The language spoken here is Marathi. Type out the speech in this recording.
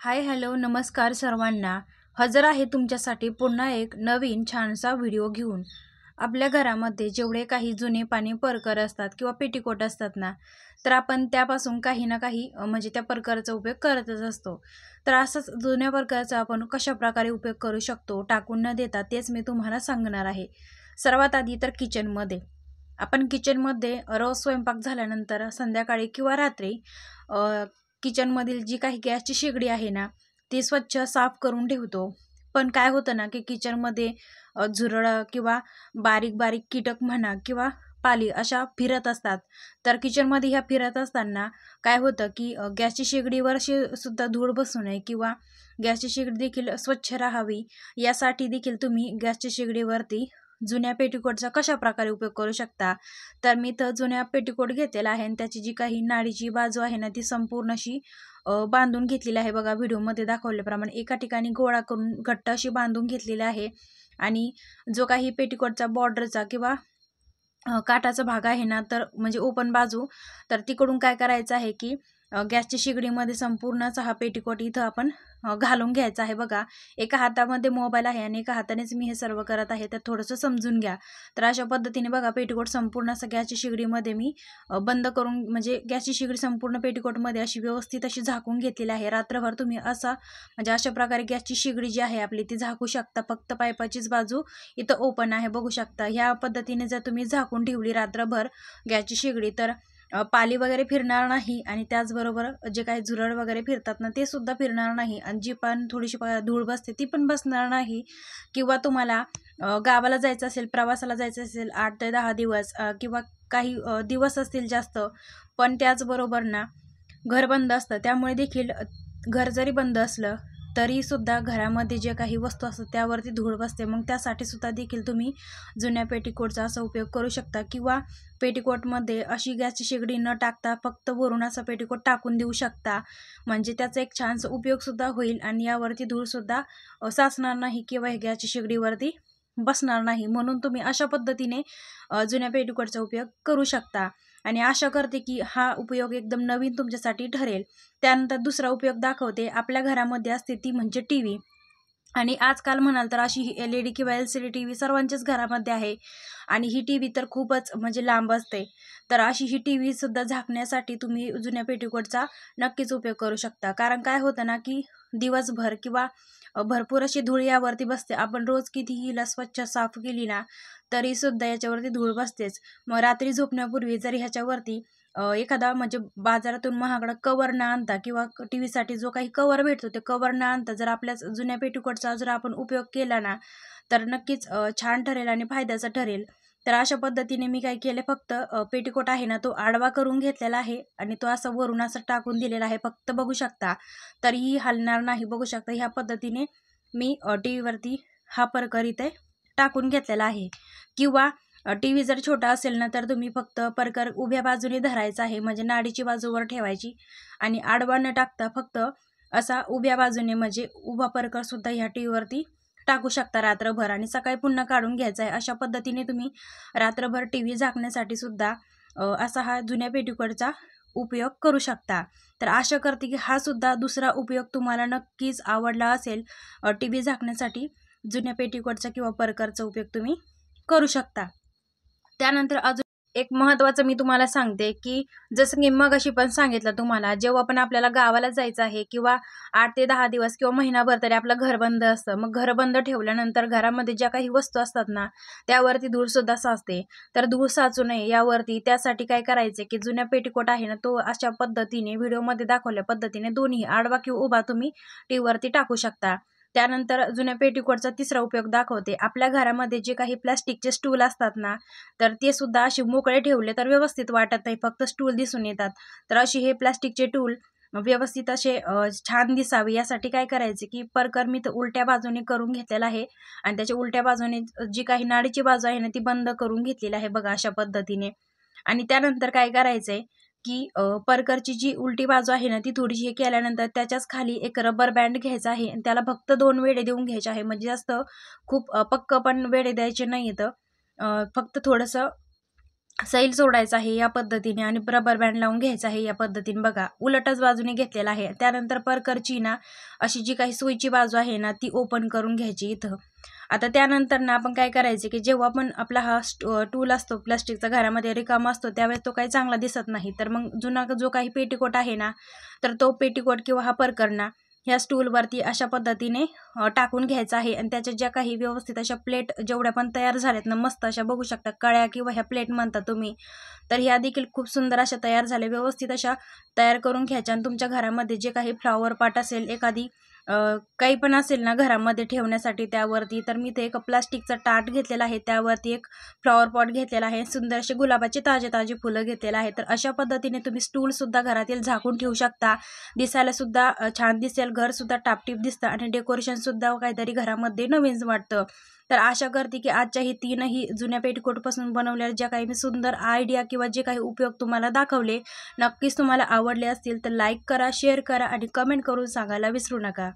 हाय हॅलो नमस्कार सर्वांना. हजर आहे तुमच्यासाठी पुन्हा एक नवीन छानसा व्हिडिओ घेऊन. आपल्या घरामध्ये जेवढे काही जुने पाणी परकर असतात किंवा पेटीकोट असतात ना, तर आपण त्यापासून काही ना काही म्हणजे त्या परकरचा उपयोग करतच असतो. तर असंच जुन्या परकरचा आपण कशाप्रकारे उपयोग करू शकतो टाकून न देता, तेच मी तुम्हाला सांगणार आहे. सर्वात आधी तर किचनमध्ये आपण किचनमध्ये रोज स्वयंपाक झाल्यानंतर संध्याकाळी किंवा रात्री किचनमधील जी काही गॅसची शेगडी आहे ना, ती स्वच्छ साफ करून ठेवतो. पण काय होतं ना, की किचनमध्ये झुरळं किंवा बारीक बारीक कीटक म्हणा किंवा पाली अशा फिरत असतात. तर किचनमध्ये ह्या फिरत असताना काय होतं, की गॅसची शेगडीवर अशी सुद्धा धूळ बसू नये किंवा गॅसची शेगडी देखील स्वच्छ राहावी, यासाठी देखील तुम्ही गॅसच्या शेगडीवरती जुन्या पेटीकोटचा कशाप्रकारे उपयोग करू शकता. तर मी तर जुन्या पेटीकोट घेतलेला आहे आणि त्याची जी काही नाडीची बाजू आहे ना, ती संपूर्ण अशी बांधून घेतलेली आहे. बघा व्हिडिओमध्ये दाखवल्याप्रमाणे एका ठिकाणी गोळा करून घट्ट अशी बांधून घेतलेली आहे. आणि जो काही पेटीकोटचा बॉर्डरचा किंवा काठाचा भाग आहे ना, तर म्हणजे ओपन बाजू, तर तिकडून काय करायचं आहे, की गॅसच्या शेगडीमध्ये संपूर्णचा हा पेटीकोट इथं आपण घालून घ्यायचा आहे. बघा, एका हातामध्ये मोबाईल आहे आणि एका हातानेच मी हे सर्व करत आहे, तर थोडंसं समजून घ्या. तर अशा पद्धतीने बघा पेटीकोट संपूर्ण असं गॅसच्या शेगडीमध्ये मी बंद करून, म्हणजे गॅसची शेगडी संपूर्ण पेटीकोटमध्ये अशी व्यवस्थित अशी झाकून घेतलेली आहे. रात्रभर तुम्ही असा म्हणजे अशा प्रकारे गॅसची शेगडी जी आहे आपली ती झाकू शकता. फक्त पाईपाचीच बाजू इथं ओपन आहे, बघू शकता. ह्या पद्धतीने जर तुम्ही झाकून ठेवली रात्रभर गॅसची शेगडी, तर पाली वगैरे फिरणार नाही आणि त्याचबरोबर जे काही झुरळ वगैरे फिरतात ना, ते सुद्धा फिरणार नाही आणि जी पण थोडीशी धूळ बसते ती पण बसणार नाही. किंवा तुम्हाला गावाला जायचं असेल, प्रवासाला जायचं असेल 8 ते 10 दिवस किंवा काही दिवस असतील जास्त, पण त्याचबरोबर ना घर बंद असतं, त्यामुळे देखील घर जरी बंद असलं तरी सुद्धा घरामध्ये जे काही वस्तू असतात त्यावरती धूळ बसते. मग त्यासाठी सुद्धा देखील तुम्ही जुन्या पेटीकोटचा असा उपयोग करू शकता. किंवा पेटीकोटमध्ये अशी गॅसची शेगडी न टाकता फक्त वरून असा पेटीकोट टाकून देऊ शकता, म्हणजे त्याचा एक छानसा उपयोग सुद्धा होईल आणि यावरती धूळ सुद्धा साचणार नाही किंवा हे गॅसची शेगडीवरती बसणार नाही. म्हणून तुम्ही अशा पद्धतीने जुन्या पेटीकोटचा उपयोग करू शकता आणि आशा करते की हा उपयोग एकदम नवीन तुमच्यासाठी ठरेल. त्यानंतर दुसरा उपयोग दाखवते. आपल्या घरामध्ये असते ती म्हणजे टीव्ही. आणि आजकाल म्हणाल तर अशी ही LED किंवा LCD टीव्ही सर्वांच्याच घरामध्ये आहे आणि ही टीव्ही तर खूपच म्हणजे लांब असते. तर अशी ही टीव्ही सुद्धा झाकण्यासाठी तुम्ही जुन्या पेटीकोटचा नक्कीच उपयोग करू शकता. कारण काय होतं ना, की दिवसभर किंवा भरपूर अशी धूळ यावरती बसते. आपण रोज कितीही हिला स्वच्छ साफ केली ना, तरी सुद्धा याच्यावरती धूळ बसतेच. मग रात्री झोपण्यापूर्वी जर ह्याच्यावरती एखादा म्हणजे बाजारातून महागडा कवर न आणता किंवा टीव्हीसाठी जो काही कवर भेटतो ते कवर न आणता जर आपल्या जुन्या पेटीकोटचा जर आपण उपयोग केला ना, तर नक्कीच छान ठरेल आणि फायद्याचं ठरेल. तर अशा पद्धतीने मी काय केलं, फक्त पेटीकोट आहे ना तो आडवा करून घेतलेला आहे आणि तो असं वरून असं टाकून दिलेला आहे. फक्त बघू शकता, तरीही हलणार नाही. बघू शकता ह्या पद्धतीने मी टीव्हीवरती हा परकर इथे टाकून घेतलेला आहे. किंवा टीव्ही जर छोटा असेल ना, तर तुम्ही फक्त परकर उभ्या बाजूने धरायचा आहे, म्हणजे नाडीची बाजूवर ठेवायची आणि आडवा न टाकता फक्त असा उभ्या बाजूने, म्हणजे उभा परकर सुद्धा ह्या टीव्हीवरती टाकू शकता रात्रभर आणि सकाळी पुन्हा काढून घ्यायचा आहे. अशा पद्धतीने तुम्ही रात्रभर टीव्ही झाकण्यासाठी सुद्धा असा हा जुन्या पेटीकोटचा उपयोग करू शकता. तर आशा करते की हा सुद्धा दुसरा उपयोग तुम्हाला नक्कीच आवडला असेल. टीव्ही झाकण्यासाठी जुन्या पेटीकोटचा किंवा परकरचा उपयोग तुम्ही करू शकता. त्यानंतर अजून एक महत्त्वाचं मी तुम्हाला सांगते, की जसं की मगाशी पण सांगितलं तुम्हाला, जेव्हा पण आपल्याला गावाला जायचं आहे किंवा 8 ते 10 दिवस किंवा महिनाभर तरी आपलं घर बंद असतं. मग घर बंद ठेवल्यानंतर घरामध्ये ज्या काही वस्तू असतात ना, त्यावरती धूळसुद्धा साचते. तर धूळ साचू नये यावरती त्यासाठी काय करायचं, की जुन्या पेटीकोट आहे ना, तो अशा पद्धतीने व्हिडिओमध्ये दाखवल्या पद्धतीने दोन्ही आडवा किंवा उभा तुम्ही टीव्हीवरती टाकू शकता. त्यानंतर जुन्या पेटीकोटचा तिसरा उपयोग दाखवते. आपल्या घरामध्ये जे काही प्लास्टिकचे स्टूल असतात ना, तर ते सुद्धा असे मोकळे ठेवले तर व्यवस्थित वाटत नाही, फक्त स्टूल दिसून येतात. तर अशी हे प्लास्टिकचे टूल व्यवस्थित असे छान दिसावे यासाठी काय करायचे, की परकर मी तर उलट्या बाजूने करून घेतलेला आहे आणि त्याच्या उलट्या बाजूने जी काही नाडीची बाजू आहे ना, ती बंद करून घेतलेली आहे. बघा अशा पद्धतीने. आणि त्यानंतर काय करायचंय, की परकरची जी उलटी बाजू आहे ना, ती थोडीशी हे केल्यानंतर त्याच्याच खाली एक रबर बँड घ्यायचा आहे आणि त्याला फक्त 2 वेढे देऊन घ्यायचे आहे. म्हणजे जास्त खूप पक्क पण वेढे द्यायचे नाहीत. फक्त थोडंसं सैल सोडायचा आहे या पद्धतीने आणि रबर बँड लावून घ्यायचा आहे या पद्धतीने. बघा उलटच बाजूने घेतलेला आहे. त्यानंतर परकरची ना अशी जी काही सुईची बाजू आहे ना ती ओपन करून घ्यायची इथं. आता त्यानंतर ना आपण काय करायचे की जेव्हा पण आपला हा टूल असतो प्लास्टिकचा घरामध्ये रिकामा असतो त्यावेळेस तो काही चांगला दिसत नाही. तर मग जुना जो काही पेटीकोट आहे ना तर तो पेटीकोट किंवा हा परकर ना ह्या स्टूलवरती अशा पद्धतीने टाकून घ्यायचा आहे. आणि त्याच्या ज्या काही व्यवस्थित अशा प्लेट जेवढ्या पण तयार झाल्यात ना मस्त अशा बघू शकता कळ्या किंवा ह्या प्लेट म्हणता तुम्ही, तर ह्या देखील खूप सुंदर अशा तयार झाल्या. व्यवस्थित अशा तयार करून घ्यायच्या आणि तुमच्या घरामध्ये जे काही फ्लॉवर पॉट असेल एखादी काही पण असेल ना घरामध्ये ठेवण्यासाठी त्यावरती, तर मी ते एक प्लास्टिकचा ताट घेतलेला आहे त्यावरती एक फ्लॉवर पॉट घेतलेला आहे. सुंदर असे गुलाबाचे ताजे ताजे फुलं घेतलेलं आहे. तर अशा पद्धतीने तुम्ही स्टूल सुद्धा घरातील झाकून ठेवू शकता. दिसायला सुद्धा छान दिसेल, घर सुद्धा टापटीप दिसतं आणि डेकोरेशन सुद्धा काहीतरी घरामध्ये नवीन वाटतं. तर आशा करते की आजच्या ही तीनही जुन्या पेटीकोटपासून बनवलेल्या ज्या काही मी सुंदर आयडिया किंवा जे काही उपयोग तुम्हाला दाखवले नक्कीच तुम्हाला आवडले असतील. तर लाईक करा, शेअर करा आणि कमेंट करून सांगायला विसरू नका.